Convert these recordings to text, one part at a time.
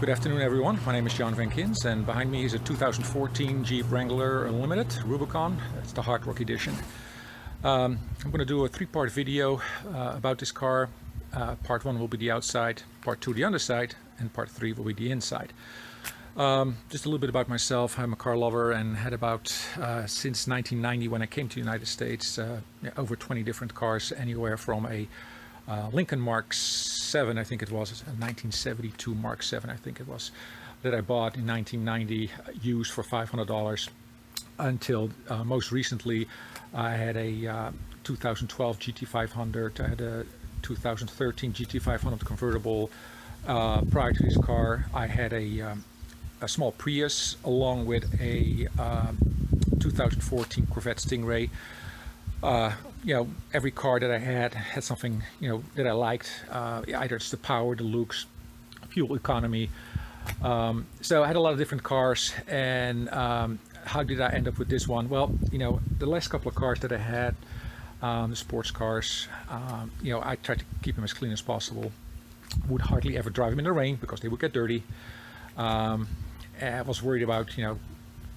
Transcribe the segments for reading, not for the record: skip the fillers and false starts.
Good afternoon, everyone. My name is John Van Kins, and behind me is a 2014 Jeep Wrangler Unlimited Rubicon. It's the Hard Rock Edition. I'm going to do a three-part video about this car. Part 1 will be the outside, Part 2 the underside, and Part 3 will be the inside. Just a little bit about myself. I'm a car lover and had about, since 1990 when I came to the United States, over 20 different cars, anywhere from a Lincoln Mark 7, I think it was, a 1972 Mark 7, I think it was, that I bought in 1990, used for $500, until most recently I had a 2012 GT500, I had a 2013 GT500 convertible. Prior to this car, I had a small Prius along with a 2014 Corvette Stingray. Every car that I had something, that I liked. Either it's the power, the looks, fuel economy. So I had a lot of different cars, and how did I end up with this one? Well, the last couple of cars that I had, the sports cars, I tried to keep them as clean as possible. Would hardly ever drive them in the rain because they would get dirty. I was worried about,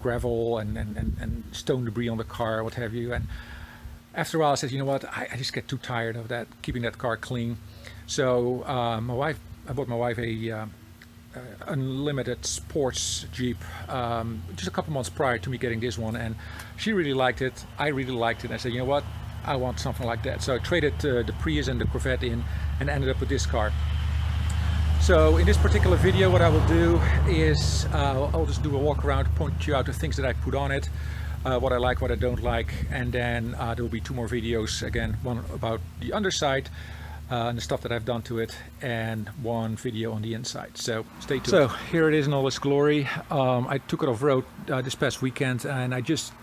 gravel and stone debris on the car, what have you. And after a while I said, you know what, I just get too tired of that, keeping that car clean. So I bought my wife a unlimited sports Jeep just a couple months prior to me getting this one, and she really liked it. I really liked it, and I said, you know what, I want something like that. So I traded the Prius and the Corvette in and ended up with this car. So in this particular video, what I will do is I'll just do a walk around, point you out the things that I put on it, what I like, what I don't like, and then there will be two more videos, again, one about the underside and the stuff that I've done to it, and one video on the inside. So stay tuned. So here it is in all its glory. I took it off-road this past weekend, and I just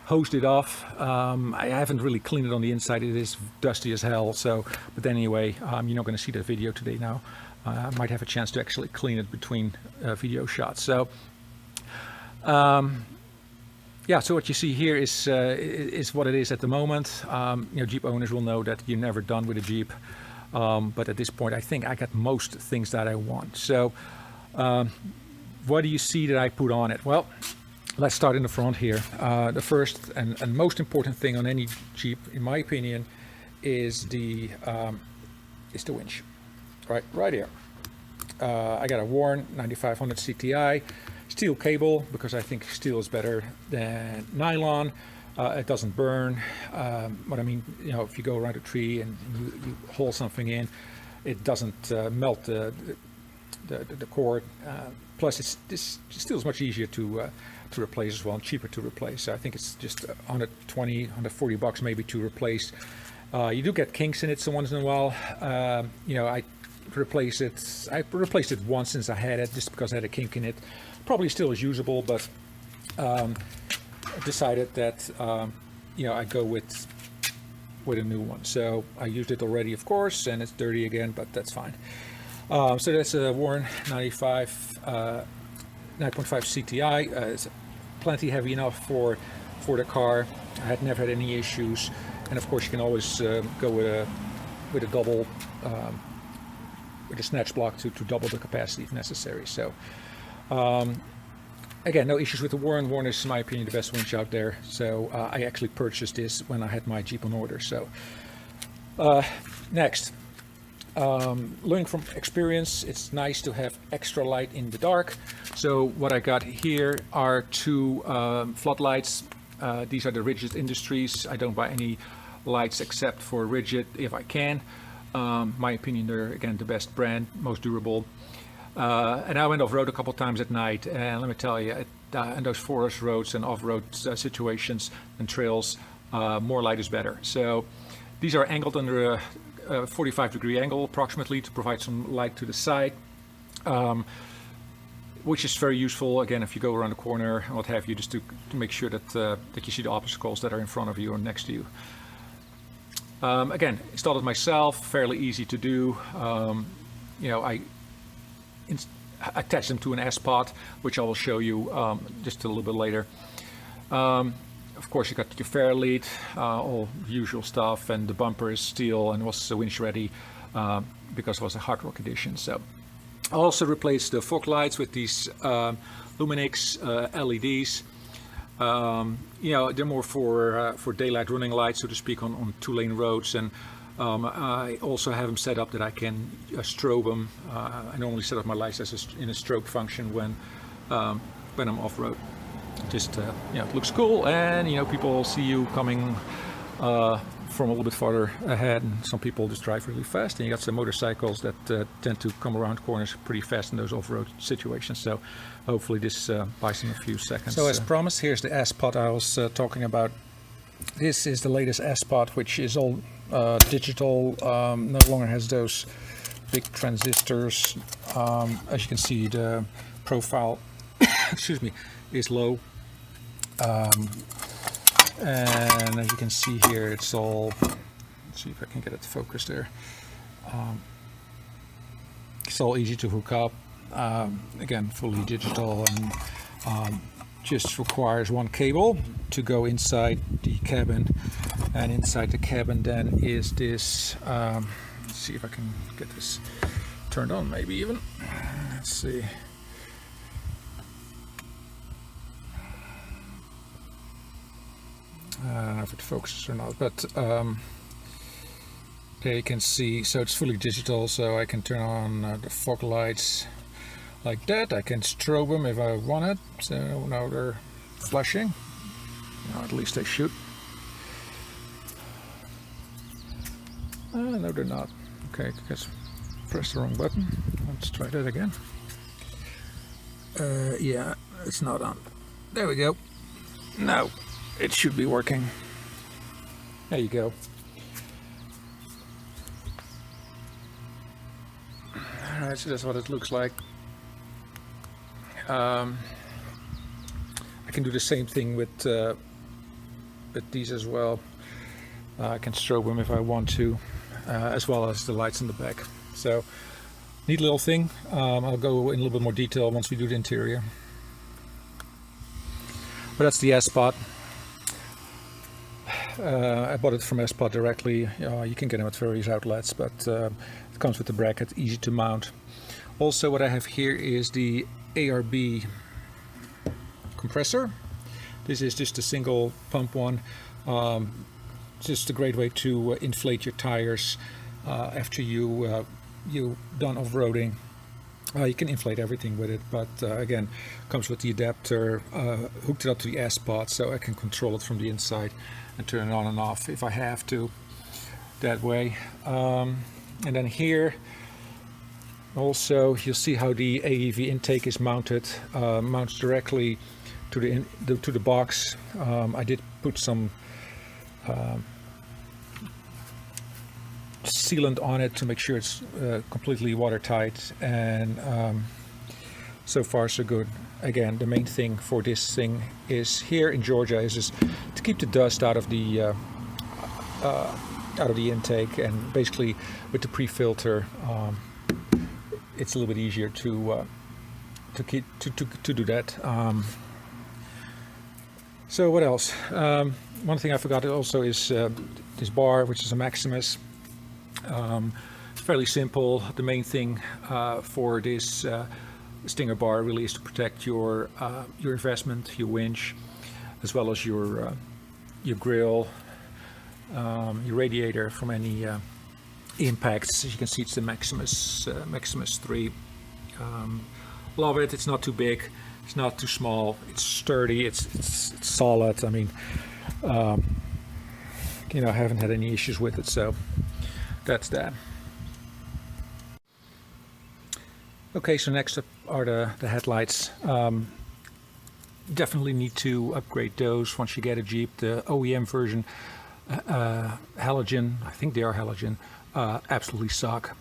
hosed it off. I haven't really cleaned it on the inside. It is dusty as hell. So, but anyway, you're not going to see that video today now. I might have a chance to actually clean it between video shots. So yeah, so what you see here is what it is at the moment. Jeep owners will know that you're never done with a Jeep, but at this point I think I got most things that I want. So what do you see that I put on it? Well, let's start in the front here. The first and most important thing on any Jeep, in my opinion, is the winch. Right here. I got a Warren 9500 CTI. Steel cable, because I think steel is better than nylon. It doesn't burn. What I mean, if you go around a tree and you haul something in, it doesn't melt the cord. Plus, this steel is much easier to replace as well, and cheaper to replace. So I think it's just $120, $140 maybe to replace. You do get kinks in it so once in a while. I replaced it once since I had it, just because I had a kink in it. Probably still is usable, but I decided that I'd go with a new one. So I used it already, of course, and it's dirty again, but that's fine. So that's a Warren 9.5 CTI. It's plenty heavy enough for the car. I had never had any issues, and of course you can always go with a double with a snatch block to double the capacity if necessary. So again, no issues with the Warren. Warren is, in my opinion, the best winch out there. So I actually purchased this when I had my Jeep on order. So next, learning from experience, it's nice to have extra light in the dark. So what I got here are two floodlights. These are the Rigid Industries. I don't buy any lights except for Rigid if I can. My opinion, they're again the best brand, most durable. And I went off-road a couple times at night, and let me tell you, in those forest roads and off-road situations and trails, more light is better. So these are angled under a 45-degree angle approximately to provide some light to the side, which is very useful, again, if you go around the corner and what have you, just to make sure that you see the obstacles that are in front of you or next to you. Again, installed it myself, fairly easy to do. I attach them to an S-pot, which I will show you just a little bit later. Of course, you got your fair lead, all usual stuff, and the bumper is steel and was winch ready because it was a Hard Rock edition. So I also replaced the fog lights with these Luminix LEDs. You know, they're more for daylight running lights, so to speak, on 2-lane roads. And I also have them set up that I can strobe them. I normally set up my lights as in a strobe function when I'm off-road. Just you know, it looks cool, and you know, people see you coming from a little bit farther ahead, and some people just drive really fast, and you got some motorcycles that tend to come around corners pretty fast in those off-road situations. So hopefully this buys them a few seconds. So as promised, here's the S-Pod I was talking about. This is the latest S-Pod, which is all digital, no longer has those big transistors. As you can see, the profile excuse me, is low. And as you can see here, it's all, let's see if I can get it focused there. It's all easy to hook up. Again, fully digital, and just requires one cable to go inside the cabin. And inside the cabin then is this, let's see if I can get this turned on, maybe even. Let's see. I don't know if it focuses or not, but okay, you can see, so it's fully digital, so I can turn on the fog lights like that. I can strobe them if I want it, so now they're flashing. No, at least they should. No, they're not. Okay, I guess press the wrong button. Let's try that again. Yeah, it's not on. There we go. Now it should be working. There you go. Alright, so that's what it looks like. I can do the same thing with these as well. I can strobe them if I want to, as well as the lights in the back. So, neat little thing. I'll go in a little bit more detail once we do the interior. But that's the S-Pod. I bought it from S-Pod directly. You can get them at various outlets, but it comes with the bracket, easy to mount. Also, what I have here is the ARB compressor. This is just a single pump one. Just a great way to inflate your tires after you done off-roading. You can inflate everything with it, but again, comes with the adapter. Hooked it up to the S-Pod, so I can control it from the inside and turn it on and off if I have to, that way. And then here also you'll see how the AEV intake is mounted. Mounts directly to the box. I did put some sealant on it to make sure it's completely watertight, and so far so good. Again, the main thing for this thing is here in Georgia is just to keep the dust out of the intake, and basically with the pre-filter it's a little bit easier to do that. So what else? One thing I forgot also is this bar, which is a Maximus. Fairly simple. The main thing for this Stinger bar really is to protect your investment, your winch, as well as your grill, your radiator from any impacts. As you can see, it's the Maximus 3. Love it. It's not too big. It's not too small. It's sturdy. It's solid. I mean, you know, I haven't had any issues with it, so that's that. Okay, so next up are the headlights. Definitely need to upgrade those once you get a Jeep. The OEM version, halogen, I think they are halogen, absolutely suck.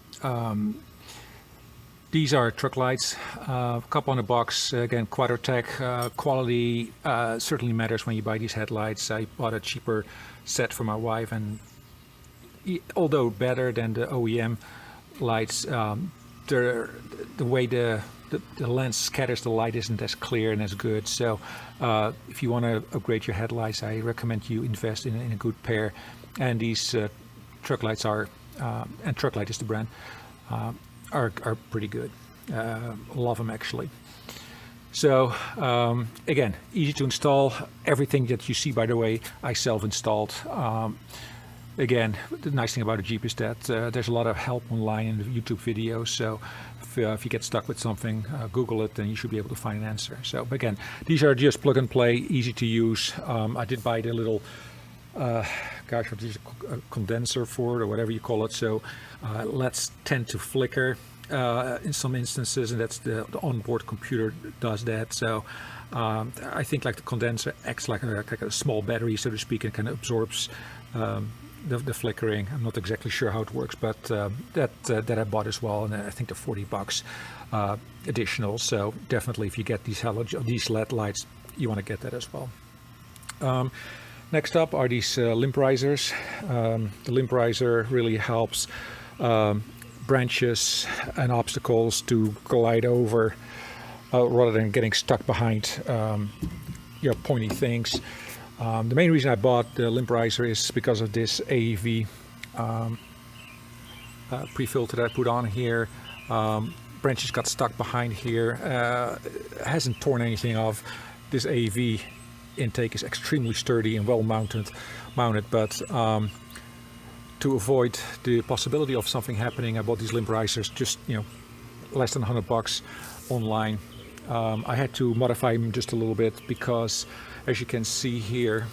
These are truck lights, a couple on the box. Again, Quadrotech quality certainly matters when you buy these headlights. I bought a cheaper set for my wife, and although better than the OEM lights, the way the lens scatters the light isn't as clear and as good. So if you want to upgrade your headlights, I recommend you invest in a good pair. And these truck lights are, and Truck Light is the brand, are pretty good. Love them actually. So again, easy to install. Everything that you see, by the way, I self-installed. Again, the nice thing about a Jeep is that there's a lot of help online in the YouTube videos. So if you get stuck with something, Google it, and you should be able to find an answer. So again, these are just plug and play, easy to use. I did buy the little, gosh, what is a condenser for it, or whatever you call it. So LEDs tend to flicker in some instances, and that's the onboard computer does that. So I think like the condenser acts like a small battery, so to speak, and kind of absorbs the flickering. I'm not exactly sure how it works, but that I bought as well, and I think they're $40 additional. So definitely, if you get these LED lights, you want to get that as well. Next up are these limp risers. The limp riser really helps branches and obstacles to glide over rather than getting stuck behind pointy things. The main reason I bought the limp riser is because of this AEV pre-filter that I put on here. Branches got stuck behind here. Hasn't torn anything off. This AEV intake is extremely sturdy and well mounted, but to avoid the possibility of something happening, I bought these limp risers, just less than $100 online. I had to modify them just a little bit because, as you can see here,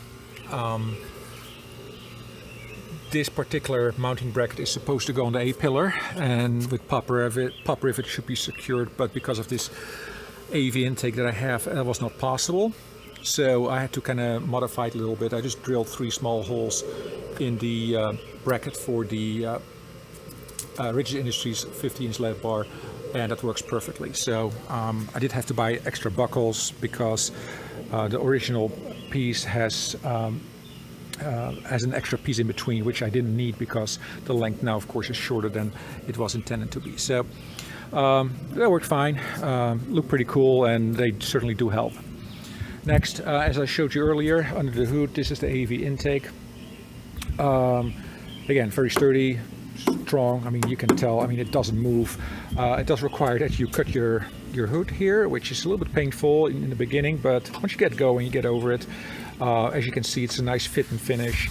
this particular mounting bracket is supposed to go on the A-pillar, and with pop rivet should be secured, but because of this AV intake that I have, that was not possible. So I had to kind of modify it a little bit. I just drilled 3 small holes in the bracket for the Rigid Industries 50-inch LED bar, and that works perfectly. So I did have to buy extra buckles because the original piece has an extra piece in between, which I didn't need because the length now, of course, is shorter than it was intended to be. So that worked fine, look pretty cool, and they certainly do help. Next, as I showed you earlier, under the hood, this is the AV intake. Again, very sturdy, strong. I mean, you can tell, I mean, it doesn't move. It does require that you cut your hood here, which is a little bit painful in the beginning, but once you get going, you get over it. As you can see, it's a nice fit and finish.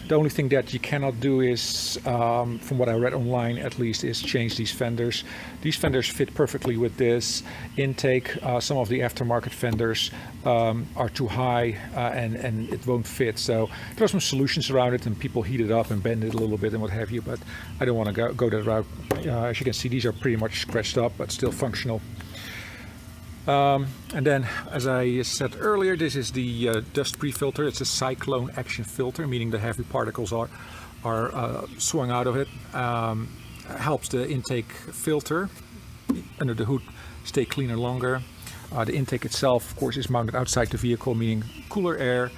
The only thing that you cannot do is, from what I read online at least, is change these fenders. These fenders fit perfectly with this intake. Some of the aftermarket fenders are too high and it won't fit. So there are some solutions around it, and people heat it up and bend it a little bit and what have you, but I don't want to go that route. As you can see, these are pretty much scratched up, but still functional. And then, as I said earlier, this is the dust pre-filter. It's a cyclone action filter, meaning the heavy particles are swung out of it. Helps the intake filter under the hood stay cleaner longer. The intake itself, of course, is mounted outside the vehicle, meaning cooler air.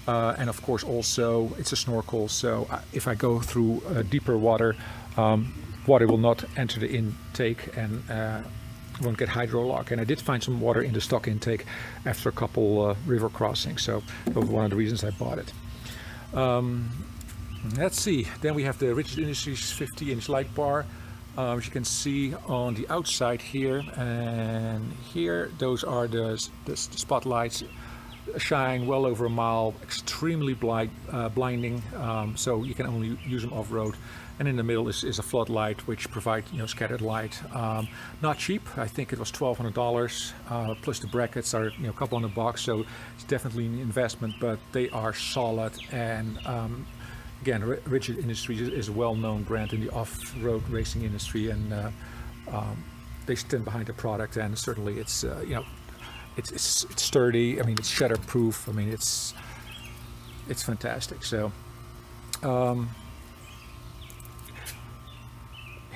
And of course, also it's a snorkel. So if I go through deeper water, water will not enter the intake and won't get hydrolock. And I did find some water in the stock intake after a couple river crossings, so that was one of the reasons I bought it. Let's see, then we have the Rigid Industries 50-inch light bar. As you can see on the outside here and here, those are the spotlights. Shine well over a mile, extremely blinding, so you can only use them off-road. And in the middle is a floodlight, which provides scattered light. Not cheap. I think it was $1,200. Plus the brackets are a couple $100, so it's definitely an investment. But they are solid. And again, Rigid Industries is a well-known brand in the off-road racing industry, and they stand behind the product. And certainly, it's it's sturdy. I mean, it's shatterproof. I mean, it's fantastic. So.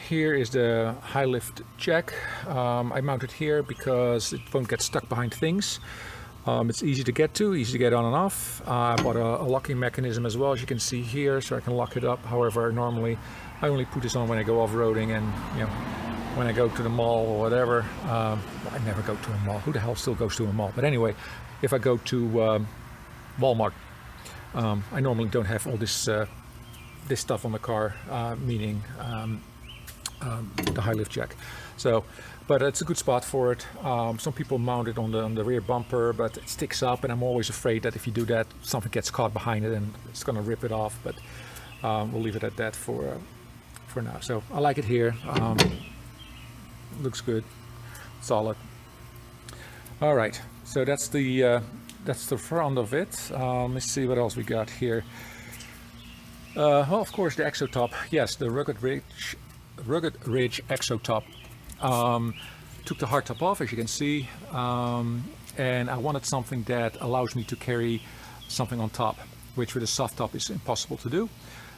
Here is the Hilift jack. I mounted here because it won't get stuck behind things. It's easy to get to, easy to get on and off. I bought a locking mechanism as well, as you can see here, so I can lock it up. However, normally I only put this on when I go off-roading, and when I go to the mall or whatever. I never go to a mall. Who the hell still goes to a mall? But anyway, if I go to Walmart, I normally don't have all this stuff on the car, meaning the high lift jack. So, but it's a good spot for it. Some people mount it on the rear bumper, but it sticks up, and I'm always afraid that if you do that, something gets caught behind it and it's going to rip it off. But we'll leave it at that for now. So I like it here. Looks good, solid. All right, so that's the front of it. Let's see what else we got here. Well, of course, the exo top. Yes, the Rugged Ridge exo top. Took the hardtop off, as you can see, and I wanted something that allows me to carry something on top, which with a soft top is impossible to do.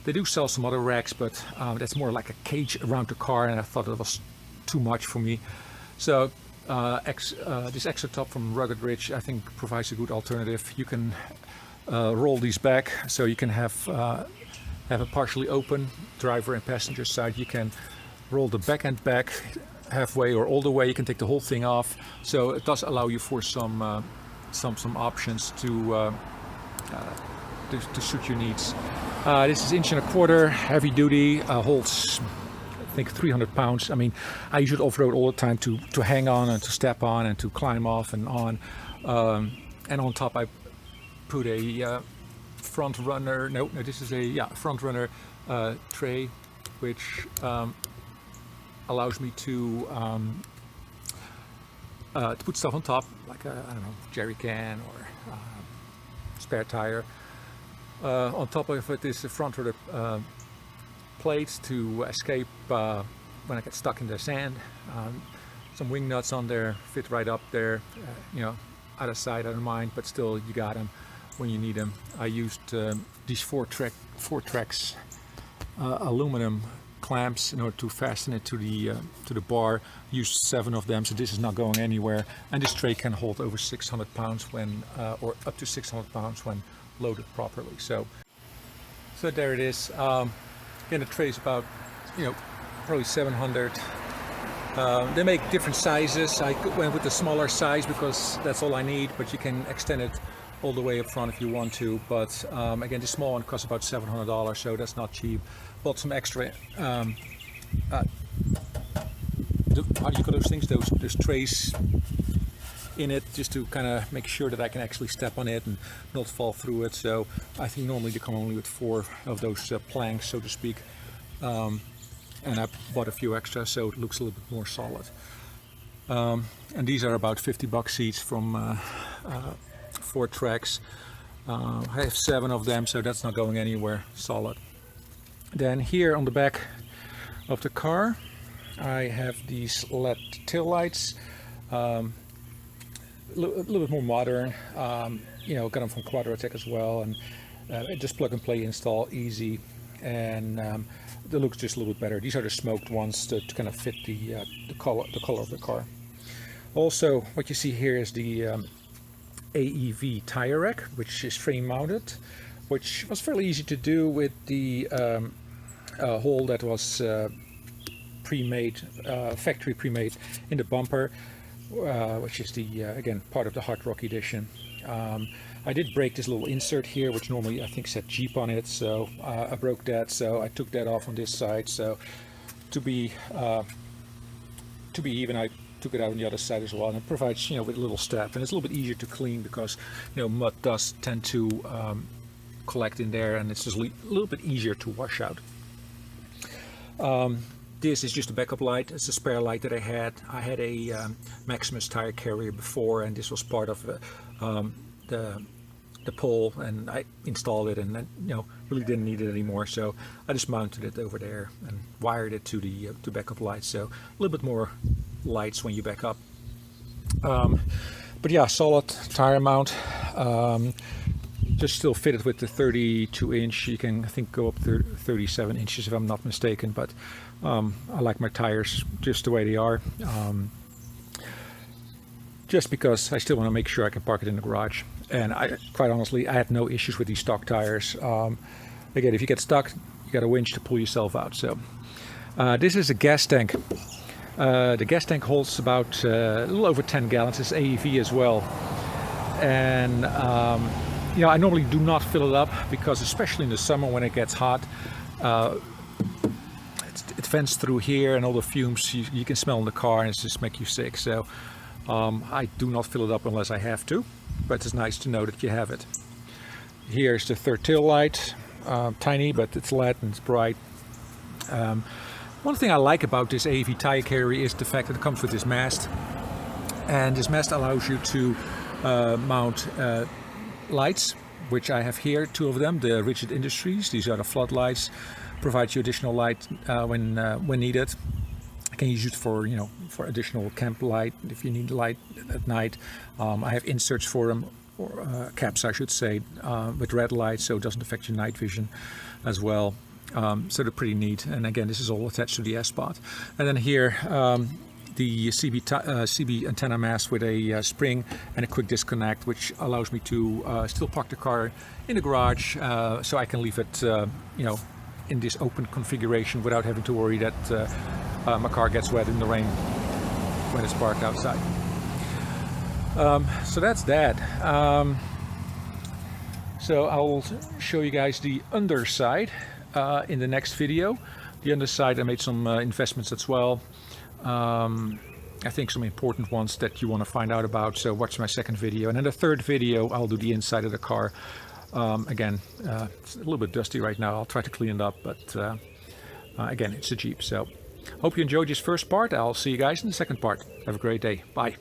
They do sell some other racks, but that's more like a cage around the car, and I thought it was too much for me. So this exo top from Rugged Ridge, I think, provides a good alternative. You can roll these back, so you can have a partially open driver and passenger side. You can roll the back end back halfway or all the way. You can take the whole thing off. So it does allow you for some options to suit your needs. This is 1.25 inch, heavy duty, holds I think 300 pounds. I mean, I use it off-road all the time to hang on and to step on and to climb off and on. And on top I put a front runner. No, this is a front runner tray, which allows me to put stuff on top, like a, I don't know, jerry can or spare tire. On top of it is a front runner plate to escape when I get stuck in the sand. Some wing nuts on there, fit right up there. You know, out of sight, out of mind, but still you got them when you need them. I used these four tracks aluminum clamps in order to fasten it to the bar. Used 7 of them, so this is not going anywhere. And this tray can hold over 600 pounds when, or up to 600 pounds when loaded properly. So there it is. Again, the tray is about, probably 700. They make different sizes. I went with the smaller size because that's all I need, but you can extend it all the way up front if you want to. But again, the small one costs about $700, so that's not cheap. Bought some extra, how do you call those things? Those trays in it, just to kind of make sure that I can actually step on it and not fall through it. So I think normally they come only with 4 of those planks, so to speak. And I bought a few extra, so it looks a little bit more solid. And these are about $50 each from 4 tracks. I have 7 of them, so that's not going anywhere. Solid. Then here on the back of the car, I have these LED taillights. A little bit more modern. Got them from Quadratech as well, and just plug and play install, easy, and they look just a little bit better. These are the smoked ones to kind of fit the color of the car. Also, what you see here is the AEV tire rack, which is frame mounted, which was fairly easy to do with the hole that was pre-made, factory pre-made in the bumper, which is the again part of the Hard Rock edition. I did break this little insert here, which normally I think said Jeep on it, so I broke that, so I took that off on this side. So to be even, I took it out on the other side as well, and it provides with a little step, and it's a little bit easier to clean because mud does tend to collect in there, and it's just a little bit easier to wash out. This is just a backup light. It's a spare light that I had. I had a Maximus tire carrier before, and this was part of the pole, and I installed it, and really didn't need it anymore. So I just mounted it over there and wired it to the backup light. So a little bit more lights when you back up. But yeah, solid tire mount. Just still fitted with the 32 inch. You can, I think, go up 37 inches if I'm not mistaken, but I like my tires just the way they are, just because I still want to make sure I can park it in the garage. And quite honestly, I had no issues with these stock tires. Again, if you get stuck, you got a winch to pull yourself out. So this is a gas tank. The gas tank holds about a little over 10 gallons. It's AEV as well, and I normally do not fill it up because, especially in the summer when it gets hot, it vents through here, and all the fumes you can smell in the car, and it just make you sick. So I do not fill it up unless I have to, but it's nice to know that you have it. Here's the third tail light, tiny, but it's LED and it's bright. One thing I like about this AEV tire carrier is the fact that it comes with this mast, and this mast allows you to mount lights, which I have here, 2 of them, the Rigid Industries. These are the floodlights, provide you additional light when needed. I can use it for, you know, for additional camp light if you need light at night. I have inserts for them, or caps I should say, with red light, so it doesn't affect your night vision as well. So they're pretty neat, and again, this is all attached to the S-Pod. And then here, the CB antenna mast with a spring and a quick disconnect, which allows me to still park the car in the garage, so I can leave it, you know, in this open configuration without having to worry that my car gets wet in the rain when it's parked outside. So that's that. So I'll show you guys the underside in the next video. The underside, I made some investments as well. I think some important ones that you want to find out about, so watch my second video. And in the third video I'll do the inside of the car. Again, it's a little bit dusty right now. I'll try to clean it up, but again, it's a Jeep. So hope you enjoyed this first part. I'll see you guys in the second part. Have a great day. Bye.